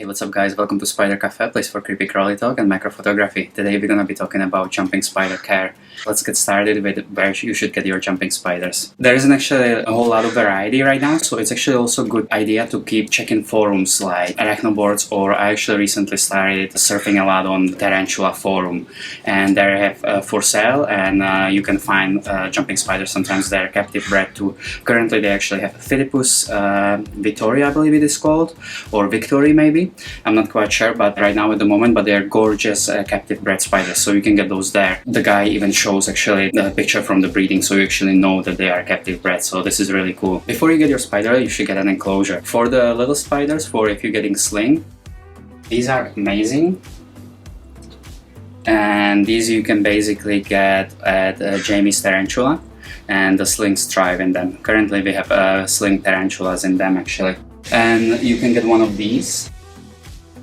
what's up guys, welcome to Spider Cafe, place for creepy crawly talk and macrophotography. Today we're gonna be talking about jumping spider care. Let's get started with where you should get your jumping spiders. There isn't actually a whole lot of variety right now, so it's actually also a good idea to keep checking forums like Arachnoboards, or I actually recently started surfing a lot on Tarantula forum, and they have for sale, and you can find jumping spiders. Sometimes they're captive bred too. Currently they actually have Phidippus Victoria, I believe it is called, or Victory maybe, I'm not quite sure, but right now at the moment, but they're gorgeous captive bred spiders, so you can get those there. The guy even shows actually the picture from the breeding, so you actually know that they are captive bred, so this is really cool. Before you get your spider, you should get an enclosure. For the little spiders, for if you're getting sling, these are amazing, and these you can basically get at Jamie's Tarantula, and the slings thrive in them. Currently we have sling tarantulas in them actually. And you can get one of these.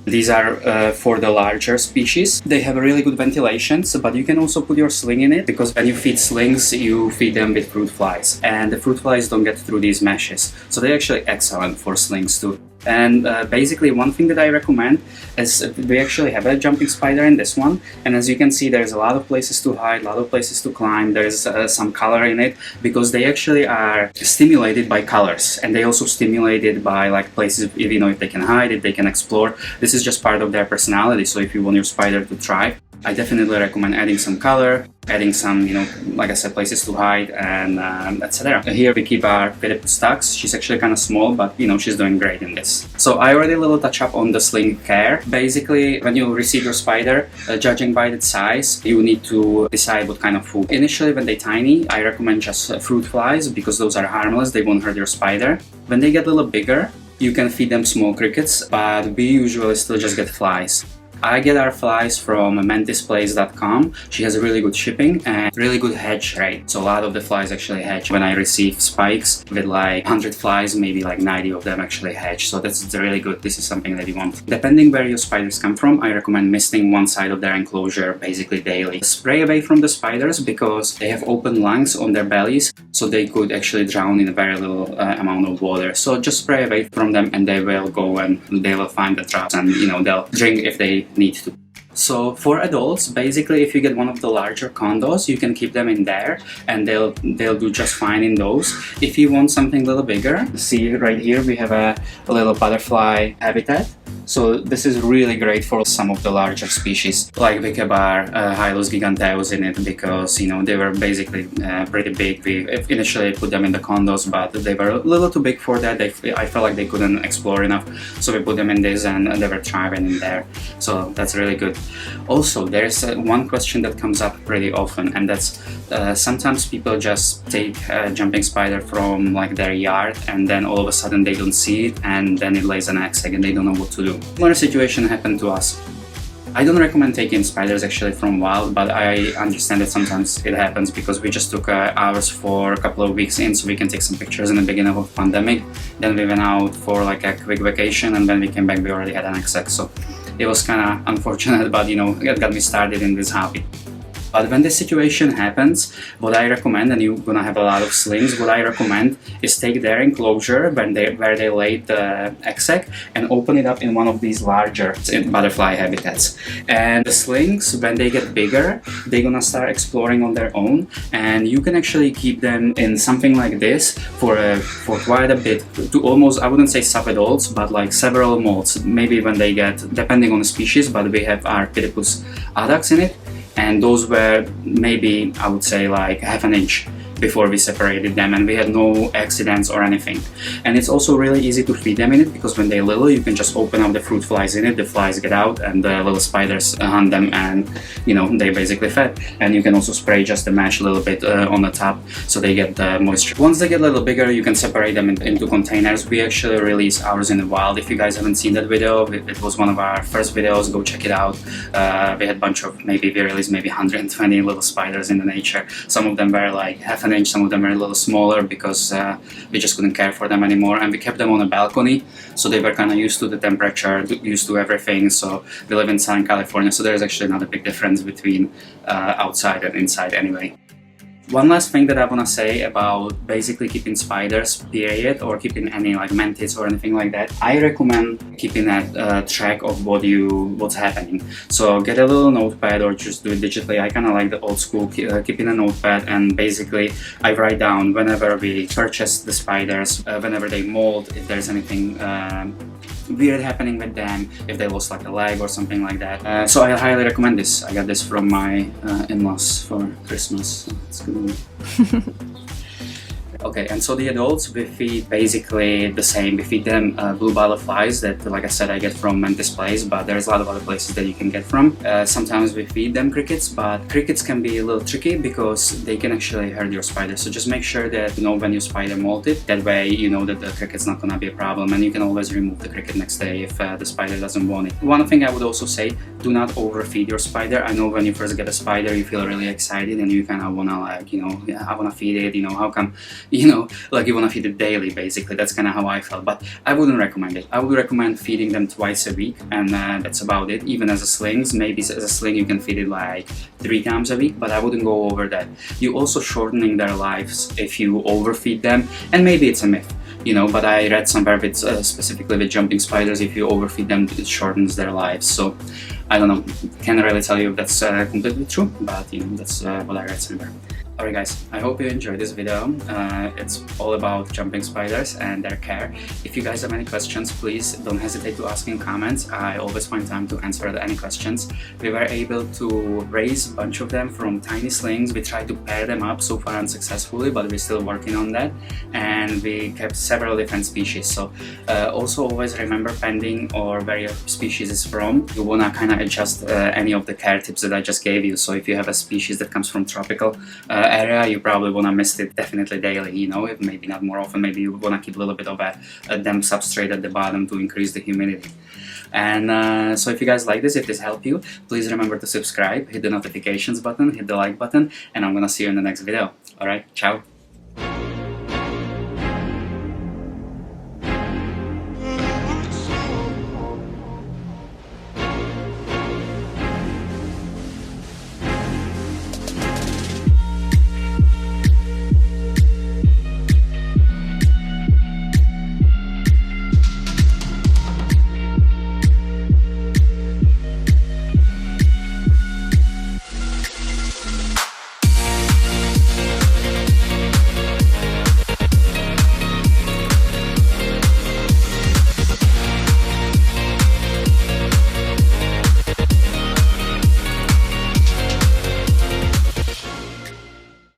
These are for the larger species. They have a really good ventilation, but you can also put your sling in it, because when you feed slings, you feed them with fruit flies, and the fruit flies don't get through these meshes, so they're actually excellent for slings too. And basically one thing that I recommend is we actually have a jumping spider in this one, and as you can see there's a lot of places to hide, a lot of places to climb, there's some color in it, because they actually are stimulated by colors, and they also stimulated by like places, you know, if they can hide, if they can explore. This is just part of their personality, so if you want your spider to thrive, I definitely recommend adding some color, adding some, you know, like I said, places to hide, and etc. Here we keep our Phidippus Tux. She's actually kind of small, but you know, she's doing great in this. So I already a little touch up on the sling care. Basically, when you receive your spider, judging by its size, you need to decide what kind of food. Initially, when they're tiny, I recommend just fruit flies, because those are harmless, they won't hurt your spider. When they get a little bigger, you can feed them small crickets, but we usually still just get flies. I get our flies from mantidsplace.com. She has a really good shipping and really good hatch rate. So a lot of the flies actually hatch. When I receive spikes with like 100 flies, maybe like 90 of them actually hatch. So that's really good. This is something that you want. Depending where your spiders come from, I recommend misting one side of their enclosure basically daily. Spray away from the spiders, because they have open lungs on their bellies, so they could actually drown in a very little amount of water. So just spray away from them, and they will go and they will find the traps, and you know, they'll drink if they need to. So for adults, basically if you get one of the larger condos, you can keep them in there, and they'll do just fine in those. If you want something a little bigger, see right here we have a little butterfly habitat. So this is really great for some of the larger species, like we kept our Hylos giganteus in it, because you know, they were basically pretty big. We initially put them in the condos, but they were a little too big for that. I felt like they couldn't explore enough, so we put them in this, and they were thriving in there. So that's really good. Also, there's one question that comes up pretty often, and that's sometimes people just take a jumping spider from like their yard, and then all of a sudden they don't see it, and then it lays an egg, and they don't know what to do. Similar situation happened to us. I don't recommend taking spiders actually from wild, but I understand that sometimes it happens, because we just took ours for a couple of weeks in, so we can take some pictures in the beginning of the pandemic. Then we went out for like a quick vacation, and when we came back we already had an egg, so it was kind of unfortunate, but you know, it got me started in this hobby. But when this situation happens, what I recommend, and you're gonna have a lot of slings, what I recommend is take their enclosure where they laid the egg sac, and open it up in one of these larger butterfly habitats. And the slings, when they get bigger, they're gonna start exploring on their own, and you can actually keep them in something like this for quite a bit, to almost, I wouldn't say sub-adults, but like several molts, maybe when they get, depending on the species, but we have our Phidippus addax in it, and those were maybe, I would say, like half an inch before we separated them, and we had no accidents or anything. And it's also really easy to feed them in it, because when they're little, you can just open up the fruit flies in it, the flies get out, and the little spiders hunt them, and you know, they basically fed. And you can also spray just the mesh a little bit on the top, so they get the moisture. Once they get a little bigger, you can separate them into containers. We actually release ours in the wild. If you guys haven't seen that video, it was one of our first videos, go check it out. We had a bunch of, we released maybe 120 little spiders in the nature. Some of them were like half an inch, some of them were a little smaller, because we just couldn't care for them anymore, and we kept them on a balcony, so they were kind of used to the temperature, used to everything. So we live in Southern California, so there's actually not a big difference between outside and inside anyway. One last thing that I want to say about basically keeping spiders, period, or keeping any like mantids or anything like that, I recommend keeping a track of what's happening. So get a little notepad or just do it digitally. I kind of like the old school, keeping a notepad, and basically I write down whenever we purchase the spiders, whenever they molt, if there's anything weird happening with them, if they lost like a leg or something like that. So I highly recommend this. I got this from my in-laws for Christmas. So it's good. Okay, and so the adults, we feed basically the same. We feed them blue butterflies that, like I said, I get from Mantis Place, but there's a lot of other places that you can get from. Sometimes we feed them crickets, but crickets can be a little tricky because they can actually hurt your spider. So just make sure that you know when your spider molted. That way you know that the cricket's not gonna be a problem, and you can always remove the cricket next day if the spider doesn't want it. One thing I would also say, do not overfeed your spider. I know when you first get a spider, you feel really excited and you kind of wanna like, you know, yeah, I wanna feed it, you know, how come, you know, like you want to feed it daily, basically. That's kind of how I felt, but I wouldn't recommend it. I would recommend feeding them twice a week, and that's about it. Even as a slings, maybe as a sling you can feed it like 3 times a week, but I wouldn't go over that. You also shortening their lives if you overfeed them, and maybe it's a myth, you know, but I read somewhere with specifically with jumping spiders, if you overfeed them, it shortens their lives. So I don't know, can't really tell you if that's completely true, but you know, that's what I read somewhere. Alright guys, I hope you enjoyed this video. It's all about jumping spiders and their care. If you guys have any questions, please don't hesitate to ask in comments. I always find time to answer any questions. We were able to raise a bunch of them from tiny slings. We tried to pair them up, so far unsuccessfully, but we're still working on that. And we kept several different species. So also always remember, pending or where your species is from, you wanna kind of adjust any of the care tips that I just gave you. So if you have a species that comes from tropical area, you probably want to mist it definitely daily, you know, if maybe not more often. Maybe you want to keep a little bit of a damp substrate at the bottom to increase the humidity. And so if you guys like this, if this helped you, please remember to subscribe, hit the notifications button, hit the like button, and I'm gonna see you in the next video. Alright, ciao!